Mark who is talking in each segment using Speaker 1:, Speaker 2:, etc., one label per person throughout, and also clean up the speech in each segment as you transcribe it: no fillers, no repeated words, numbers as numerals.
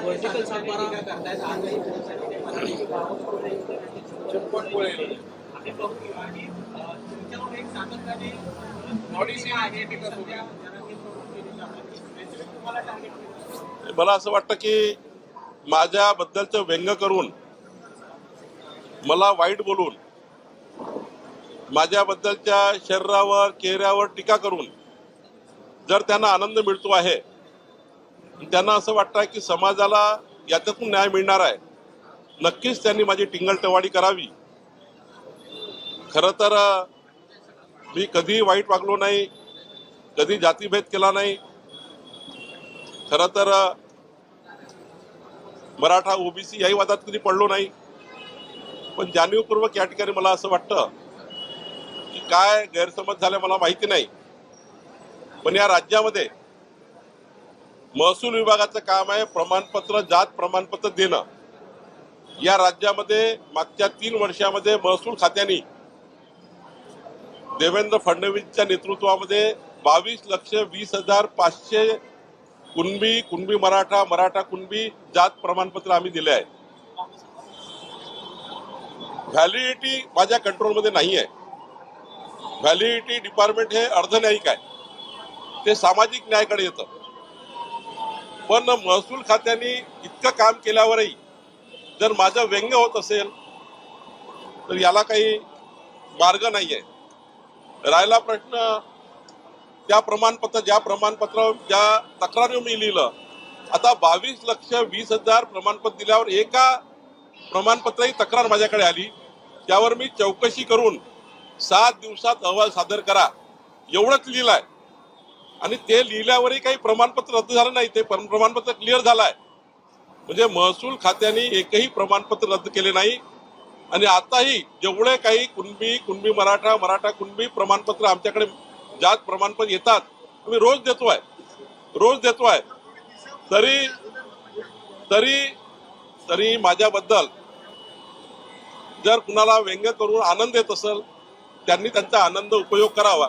Speaker 1: Vertical सातबारा करतायत आजही पोलिसांनी ते मराठीची गावं चप्पट बोलले आम्ही बघतो आणि तुमच्यावर एक सातत्याने नॉडीसी आहे ती सध्या जरांगे सोडून केली जाते स्पेसिफिक तुम्हाला टार्गेट केलं.
Speaker 2: मला असं वाटतं की माझ्याबद्दलचं व्यंग करून मला वाईट बोलून माझ्याबद्दलच्या शरीरावर चेहऱ्यावर टीका करून जर त्यांना आनंद मिळतो आहे, त्यांना असं वाटतं की समाजाला याच्यातून न्याय मिळणार आहे, नक्कीच त्यांनी माझी टिंगलटवाडी करावी. खरं तर मी कधी वाईट वागलो नाही, कधी जातीभेद केला नाही. खरं तर मराठा ओबीसी याही वादात कधी पडलो नाही. पण जाणीवपूर्वक या ठिकाणी मला असं वाटतं की काय गैरसमज झाले मला माहिती नाही, पण या राज्यामध्ये महसूल विभागाचं काम आहे प्रमाणपत्र, जात प्रमाणपत्र देणं. या राज्यामध्ये मागच्या 3 वर्षामध्ये महसूल खात्याने देवेंद्र फडणवीसच्या नेतृत्वामध्ये 22,20,500 कुणबी मराठा कुणबी जात प्रमाणपत्र आम्ही दिले आहे. व्हॅलिडिटी माझ्या कंट्रोलमध्ये नाही आहे. व्हॅलिडिटी डिपार्टमेंट हे अर्धन्यायिक आहे, ते सामाजिक न्यायाकडे येतं. पण महसूल खात्याने इतकं काम केल्यावरही जर माझं व्यंग होत असेल तर याला काही मार्ग नाही आहे. राहिला प्रश्न ज्या तक्रारीवर मी लिहिलं, आता 22,20,000 प्रमाणपत्र दिल्यावर एका प्रमाणपत्राची तक्रार माझ्याकडे आली, त्यावर मी चौकशी करून 7 दिवसात अहवाल सादर करा एवढंच लिहिलं आहे. आणि ते लिहिल्यावरही काही प्रमाणपत्र रद्द झालं नाही, ते प्रमाणपत्र क्लिअर झालं आहे. म्हणजे महसूल खात्याने एकही प्रमाणपत्र रद्द केले नाही. आणि आताही जेवढे काही कुणबी मराठा कुणबी प्रमाणपत्र आमच्याकडे जात प्रमाणपत्र येतात, आम्ही रोज देतोय. तरी माझ्याबद्दल जर कुणाला व्यंग करून आनंद येत असेल, त्यांनी त्यांचा आनंद उपयोग करावा.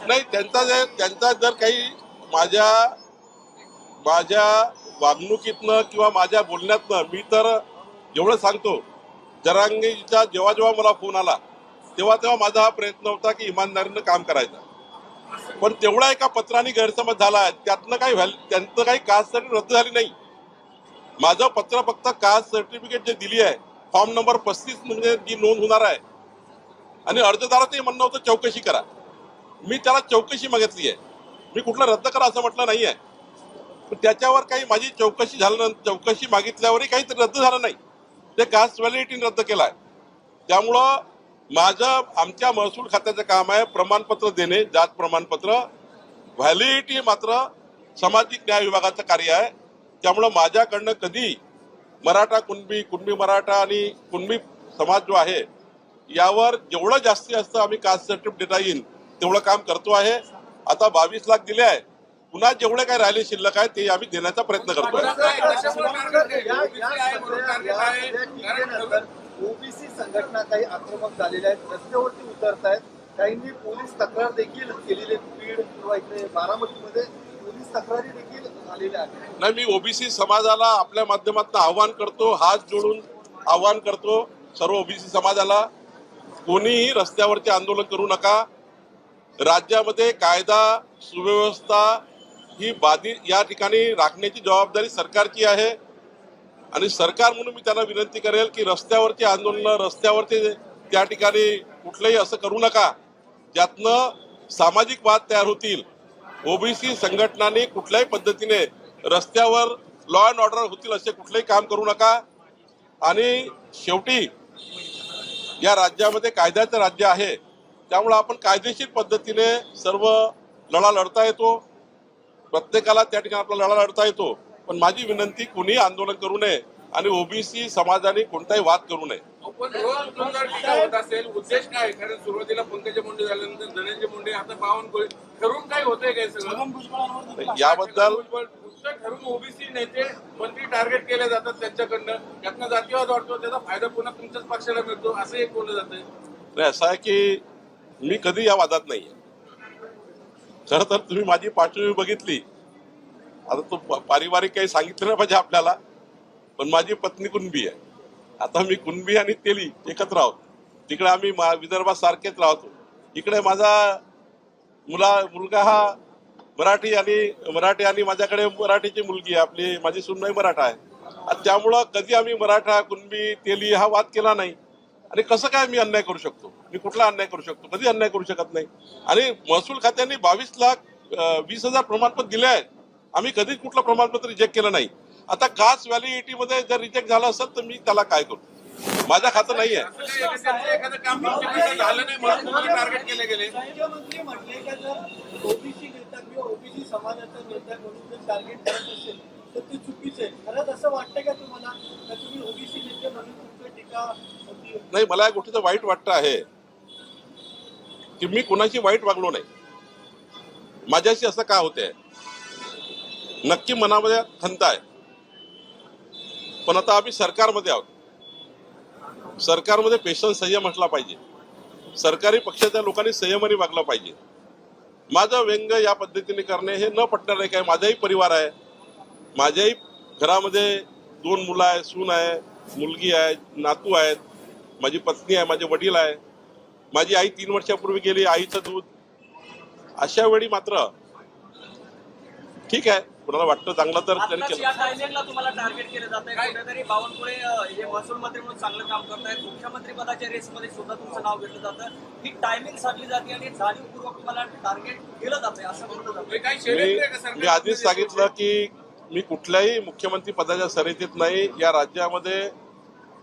Speaker 2: नाही, त्यांचा जर काही माझ्या वागणुकीतनं किंवा माझ्या बोलण्यातनं, मी तर एवढं सांगतो, जरांगेजीचा जेव्हा मला फोन आला तेव्हा माझा हा प्रयत्न होता की इमानदारीनं काम करायचा. पण तेवढा एका पत्राने गैरसमज झाला आहे, त्यातनं त्यांचं काही कास्ट सर्टिफिकेट रद्द झाली नाही. माझं पत्र फक्त कास्ट सर्टिफिकेट जे दिली आहे, फॉर्म नंबर 35 म्हणजे जी नोंद होणार आहे, आणि अर्जदाराचंही म्हणणं होतं चौकशी करा. मी त्याला चौकशी मागितली आहे, मी कुठलं रद्द करा असं म्हटलं नाही आहे. पण त्याच्यावर काही माझी चौकशी मागितल्यावरही काही रद्द झालं नाही, ते कास्ट व्हॅलिडिटीने रद्द केलं आहे. त्यामुळं आमच्या महसूल खात्याचं काम आहे प्रमाणपत्र देणे, जात प्रमाणपत्र. व्हॅलिडिटी मात्र सामाजिक न्याय विभागाचं कार्य आहे. त्यामुळं माझ्याकडनं कधी मराठा कुणबी मराठा आणि कुणबी समाज जो आहे यावर जेवढं जास्तीत जास्त आम्ही कास्ट सर्टिफिकेट देता येईल तेवढं काम करतो आहे. आता 22 लाख दिले आहे, पुन्हा जेवढे काही राहिले शिल्लक आहे ते आम्ही देण्याचा प्रयत्न करतोय.
Speaker 3: ओबीसी संघटना काही आक्रमक झालेल्या आहेत, रस्त्यावरती उतरत आहेत. काहींनी पोलीस तक्रार देखील केलेली, बीड किंवा इकडे बारामतीमध्ये पोलीस तक्रारी देखील झालेल्या आहेत.
Speaker 2: नाही, मी ओबीसी समाजाला आपल्या माध्यमातून आव्हान करतो, हात जोडून आव्हान करतो सर्व ओबीसी समाजाला, कोणीही रस्त्यावरचे आंदोलन करू नका. राज्यामध्ये कायदा सुव्यवस्था ही या ठिकाणी राखण्याची जबाबदारी सरकारची आहे. आणि सरकार म्हणून मी त्यांना विनंती करेल की रस्त्यावरचे आंदोलन, रस्त्यावरचे त्या ठिकाणी कुठलंही असं करू नका ज्यातनं सामाजिक वाद तयार होतील. ओबीसी संघटनांनी कुठल्याही पद्धतीने रस्त्यावर लॉ अँड ऑर्डर होतील असे कुठलेही काम करू नका. आणि शेवटी या राज्यामध्ये कायद्याचं राज्य आहे, त्यामुळे आपण कायदेशीर पद्धतीने सर्व लढा लढता येतो. प्रत्येकाला त्या ठिकाणी आपला लढा लढता येतो. पण माझी विनंती, कोणी आंदोलन करू नये आणि ओबीसी समाजाने कोणताही वाद करू नये.
Speaker 4: होत असेल उद्देश काय? कारण सुरुवातीला पंकजा मुंडे झाल्यानंतर धनंजय मुंडे, आता बावनकुळे, ठरून काय होतंय काय सगळं
Speaker 2: याबद्दल
Speaker 4: ठरून ओबीसी नेते मंत्री टार्गेट केले जातात त्यांच्याकडनं, त्यातनं जातीवाद वाढतो, त्याचा फायदा पुन्हा तुमच्याच पक्षाला मिळतो असं एक बोललं जातंय.
Speaker 2: असं आहे की मी कधी या वादात नाही. खरं तर तुम्ही माझी पार्श्वभूमी बघितली, आता तो पारिवारिक काही सांगितलं नाही पाहिजे आपल्याला, पण माझी पत्नी कुणबी आहे. आता मी कुणबी आणि तेली एकत्र आहोत. तिकडे आम्ही विदर्भात सारखेच राहतो. इकडे माझा मुलगा हा मराठी आणि माझ्याकडे मराठीची मुलगी आहे, आपली माझी सूनबाई मराठा आहे. आणि त्यामुळं कधी आम्ही मराठा कुणबी तेली हा वाद केला नाही. आणि कसं काय मी अन्याय करू शकतो? मी कुठला अन्याय करू शकतो? कधी अन्याय करू शकत नाही. आणि महसूल खात्याने 22,20,000 प्रमाणपत्र दिले आहेत. आम्ही कधीच कुठलं प्रमाणपत्र रिजेक्ट केलं नाही. आता कास्ट व्हॅलिडिटीमध्ये जर रिजेक्ट झालं असेल तर मी त्याला काय करू? माझं खातं नाही आहे.
Speaker 4: एखादं काम तुमच्याकडे झालं नाही म्हणून तुम्हाला टार्गेट केले गेले.
Speaker 3: मुख्यमंत्री म्हटले की जर ओबीसी नेता किंवा ओबीसी समाजाचा नेता म्हणून जर टार्गेट करत असेल तर ते चुकीचं आहे. खरंच असं वाटतं का तुम्हाला का तुम्ही ओबीसी नेते म्हणून तुमचं टीका होती?
Speaker 2: नाही, मला या गोष्टीचं वाईट वाटतं आहे की मी कोणाची वाईट वागलो नाही. माझ्याशी असं का होतंय? नक्की मनामध्ये खंत आहे, पण आता आम्ही सरकारमध्ये आहोत. सरकारमध्ये पेशन्स, संयम असला पाहिजे. सरकारी पक्षाच्या लोकांनी संयमाने वागलं पाहिजे. माझं व्यंग या पद्धतीने करणे हे न पटणार नाही. काय, माझाही परिवार आहे, माझ्याही घरामध्ये 2 मुलं आहे, सून आहे, मुलगी आहे, नातू आहेत, माझी पत्नी आहे, माझे वडील आहे, माझी आई 3 वर्षापूर्वी गेली, आईचं दूध. अशा वेळी मात्र ठीक आहे, कुणाला वाटतं चांगलं तर त्यांनी केलं.
Speaker 5: या टायमिंगला तुम्हाला टार्गेट केलं जात आहे. कुठेतरी बावनकुळे हे महसूल मंत्री म्हणून चांगलं काम करतायत. मुख्यमंत्री पदाच्या रेसमध्ये सुद्धा तुमचं नाव घेतलं जातं. ही टायमिंग साधली जाते आणि जाणीवपूर्वक तुम्हाला टार्गेट केलं जाते असं म्हणलं जातं.
Speaker 4: काही षडयंत्र आहे का
Speaker 2: मी
Speaker 4: सरकार?
Speaker 2: आधीच सांगितलं की मी कुठल्याही मुख्यमंत्री पदाच्या शर्यतीत नाही. या राज्यामध्ये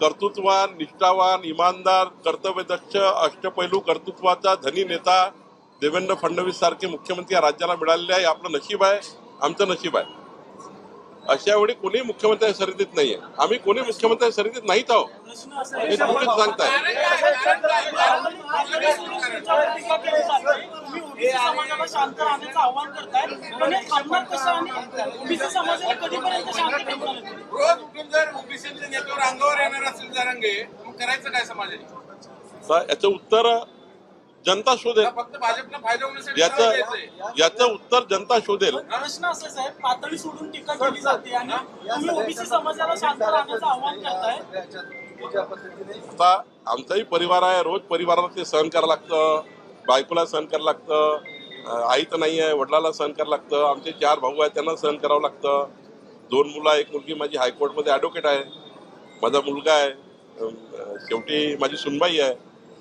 Speaker 2: कर्तृत्ववान, निष्ठावान, इमानदार, कर्तव्यदक्ष, अष्टपैलू कर्तृत्वाचा धनी नेता देवेंद्र फडणवीस सारखे मुख्यमंत्री या राज्याला मिळालेले आहे. आपलं नशीब आहे, आमचं नशीब आहे. अशा वेळी कोणी मुख्यमंत्री शर्यतीत नाहीये. आम्ही कोणी मुख्यमंत्री शर्यतीत नाहीच आहोत हे चुकीचं सांगताय.
Speaker 6: समाजाला शांत राहण्याचं आव्हान करताय, पण हे थांबणार कसं आणि ओबीसी समाजाला कधीपर्यंत शांत ठेवणार?
Speaker 4: रोज उठून जर ओबीसीच्या नेत्यावर अंगावर येणार असेल जरांगे, मग करायचं काय समाजाने?
Speaker 2: याचं उत्तर जनता शोधेल.
Speaker 4: फक्त भाजपला फायदा होण्यासाठी नाव द्यायचंय.
Speaker 2: याचं उत्तर जनता शोधेल.
Speaker 6: प्रश्न असा साहेब, पातळी सोडून टीका केली जाते आणि तुम्ही ओबीसी समाजाला शांत राहण्याचं आव्हान करताय.
Speaker 3: ज्या पद्धतीने
Speaker 2: आता आमचाही परिवार आहे, रोज परिवाराला ते सहन करावं लागतं, बायकोला सहन करावं लागतं, आई तर नाही आहे, वडिलाला सहन करावं लागतं, आमचे 4 भाऊ आहेत त्यांना सहन करावं लागतं, 2 मुलं, 1 मुलगी माझी हायकोर्टमध्ये ॲडव्होकेट आहे, माझा मुलगा आहे, शेवटी माझी सुनबाई आहे.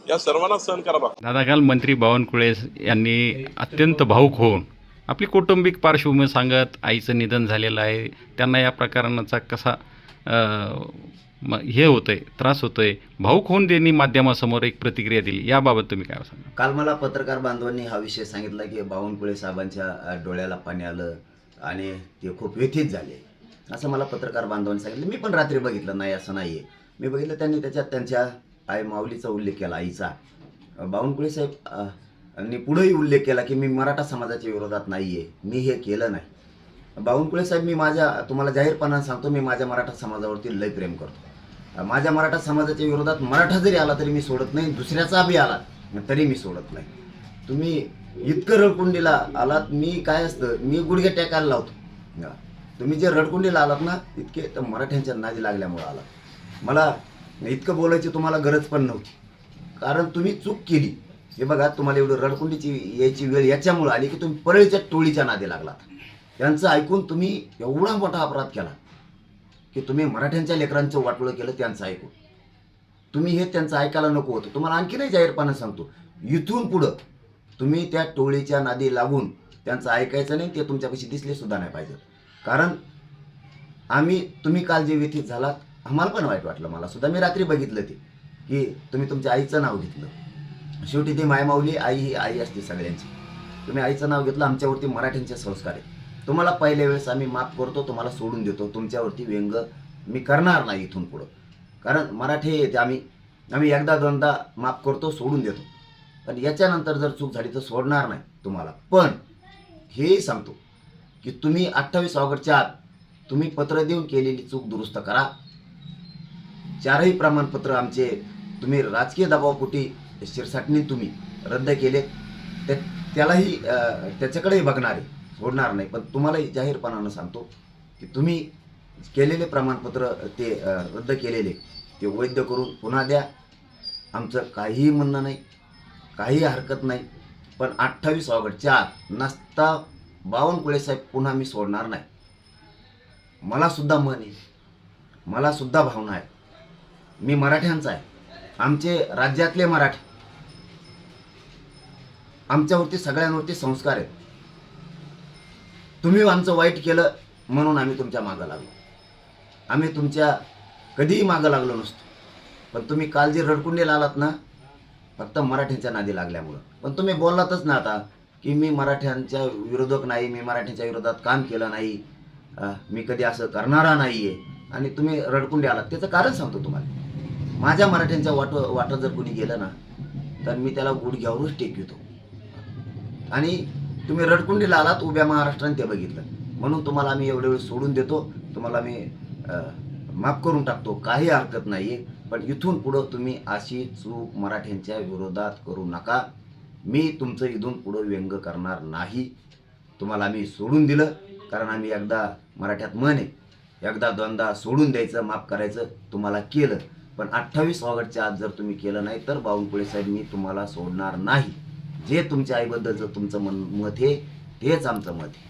Speaker 2: या सर्वांना सहन करावं लागतं.
Speaker 7: दादा, काल मंत्री बावनकुळे यांनी अत्यंत भावूक होऊन आपली कौटुंबिक पार्श्वभूमी सांगत आईचं निधन झालेलं आहे, त्यांना या प्रकरणाचा कसा हे होतंय, त्रास होतोय, भावूक होऊन त्यांनी माध्यमासमोर एक प्रतिक्रिया दिली. याबाबत तुम्ही काय सांगा?
Speaker 8: काल मला पत्रकार बांधवांनी हा विषय सांगितला की बावनकुळे साहेबांच्या डोळ्याला पाणी आलं आणि ते खूप व्यथित झाले असं मला पत्रकार बांधवांनी सांगितलं. मी पण रात्री बघितलं, नाही असं नाही आहे, मी बघितलं. त्यांनी त्याच्यात त्यांच्या आई माऊलीचा उल्लेख केला, आईचा. बावनकुळे साहेब पुढेही उल्लेख केला की मी मराठा समाजाच्या विरोधात नाही आहे, मी हे केलं नाही. बावनकुळे साहेब, मी तुम्हाला जाहीरपणाने सांगतो, मी माझ्या मराठा समाजावरती लय प्रेम करतो. माझ्या मराठा समाजाच्या विरोधात मराठा जरी आला तरी मी सोडत नाही, दुसऱ्याचा बी आला तरी मी सोडत नाही. तुम्ही इतकं रडकुंडीला आलात, मी काय असतं, मी गुडघे टेकायला लावतो. तुम्ही जे रडकुंडीला आलात ना, इतके तर मराठ्यांच्या नादी लागल्यामुळं आलात. मला इतकं बोलायची तुम्हाला गरज पण नव्हती, कारण तुम्ही चूक केली. हे बघा, तुम्हाला एवढं रडकुंडीची यायची वेळ याच्यामुळं आली की तुम्ही परळीच्या टोळीच्या नादी लागलात. त्यांचं ऐकून तुम्ही एवढा मोठा अपराध केला की तुम्ही मराठ्यांच्या लेकरांचं वाटोळं केलं त्यांचं ऐकून. तुम्ही हे त्यांचं ऐकायला नको होतं. तुम्हाला आणखी नाही जाहीरपणे सांगतो, इथून पुढं तुम्ही त्या टोळीच्या नादी लागून त्यांचं ऐकायचं नाही, ते तुमच्यापाशी दिसले सुद्धा नाही पाहिजे. कारण तुम्ही काल जे व्यथित झालात, आम्हाला पण वाईट वाटलं, मला सुद्धा. मी रात्री बघितलं ते की तुम्ही तुमच्या आईचं नाव घेतलं. शेवटी ती मायमाऊली, आई ही आई असते सगळ्यांची. तुम्ही आईचं नाव घेतलं. आमच्यावरती मराठ्यांचे संस्कार आहे. तुम्हाला पहिल्या वेळेस आम्ही माफ करतो, तुम्हाला सोडून देतो. तुमच्यावरती व्यंग मी करणार नाही इथून पुढं, कारण मराठी येते. आम्ही एकदा दोनदा माफ करतो, सोडून देतो, पण याच्यानंतर जर चूक झाली तर सोडणार नाही तुम्हाला. पण हे सांगतो की तुम्ही 28 ऑगस्टच्या आत तुम्ही पत्र देऊन केलेली चूक दुरुस्त करा. 4ही प्रमाणपत्र आमचे तुम्ही राजकीय दबावापोटी शिरसाटने तुम्ही रद्द केले. त्यालाही त्याच्याकडेही बघणार आहे, सोडणार नाही. पण तुम्हालाही जाहीरपणानं सांगतो की तुम्ही केलेले प्रमाणपत्र ते रद्द केलेले ते वैध करून पुन्हा द्या. आमचं काहीही म्हणणं नाही, काही हरकत नाही. पण 28 ऑगस्टच्या आत नसता बावनकुळे साहेब पुन्हा मी सोडणार नाही. मला सुद्धा मन आहे, मला सुद्धा भावना आहे. मी मराठ्यांचा आहे, आमचे राज्यातले मराठी, आमच्यावरती सगळ्यांवरती संस्कार आहेत. तुम्ही आमचं वाईट केलं म्हणून आम्ही तुमच्या मागं लागलो. आम्ही तुमच्या कधीही मागं लागलो नसतो. पण तुम्ही काल जे रडकुंडीला आलात ना, फक्त मराठ्यांच्या नादी लागल्यामुळं. पण तुम्ही बोललातच ना आता की मी मराठ्यांच्या विरोधक नाही, मी मराठ्यांच्या विरोधात काम केलं नाही, मी कधी असं करणारा नाही आहे, आणि तुम्ही रडकुंडी आलात. त्याचं कारण सांगतो तुम्हाला. माझ्या मराठ्यांच्या वाटं जर कोणी गेलं ना, तर मी त्याला गुडघ्यावरच टेकवितो. आणि तुम्ही रडकुंडीला आलात, उभ्या महाराष्ट्राने ते बघितलं, म्हणून तुम्हाला आम्ही एवढे वेळ सोडून देतो. तुम्हाला मी माफ करून टाकतो, काही हरकत नाही आहे. पण इथून पुढं तुम्ही अशी चूक मराठ्यांच्या विरोधात करू नका. मी तुमचं इथून पुढं व्यंग करणार नाही. तुम्हाला आम्ही सोडून दिलं, कारण आम्ही एकदा मराठ्यात म्हण आहे, एकदा दोनदा सोडून द्यायचं, माफ करायचं, तुम्हाला केलं. पण 28 ऑगस्टच्या आज जर तुम्ही केलं नाही तर बावनकुळे साहेब मी तुम्हाला सोडणार नाही. जे तुमच्या आईबद्दलचं तुमचं मत आहे तेच आमचं मत आहे.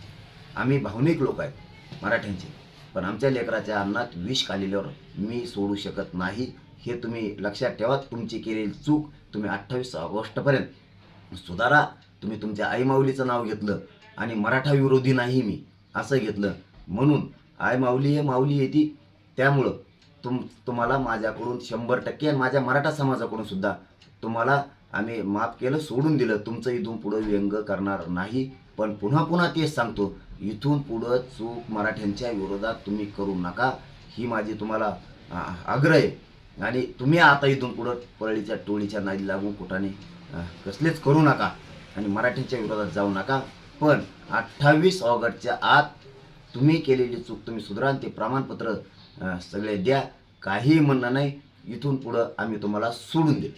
Speaker 8: आम्ही भावनिक लोक आहेत मराठ्यांचे, पण आमच्या लेकराच्या अन्नात विष काढलेल्यावर मी सोडू शकत नाही. हे तुम्ही लक्षात ठेवा. तुमची केलेली चूक तुम्ही 28 ऑगस्टपर्यंत सुधारा. तुम्ही तुमच्या आईमाऊलीचं नाव घेतलं आणि मराठा विरोधी नाही मी असं घेतलं, म्हणून आई माऊली आहे, माऊली आहे ती. त्यामुळं तुम्हाला माझ्याकडून 100% आणि माझ्या मराठा समाजाकडून सुद्धा तुम्हाला आम्ही माफ केलं, सोडून दिलं. तुमचं इथून पुढं व्यंग करणार नाही. पण पुन्हा तेच सांगतो, इथून पुढं चूक मराठ्यांच्या विरोधात तुम्ही करू नका, ही माझी तुम्हाला आग्रह आहे. आणि तुम्ही आता इथून पुढं परळीच्या टोळीच्या नादी लागून कुठाने कसलेच करू नका आणि मराठ्यांच्या विरोधात जाऊ नका. पण 28 ऑगस्टच्या आत तुम्ही केलेली चूक तुम्ही सुधारा आणि ते प्रमाणपत्र सगळे द्या. काही म्हणणं नाही. इथून पुढं आम्ही तुम्हाला सोडून देऊ.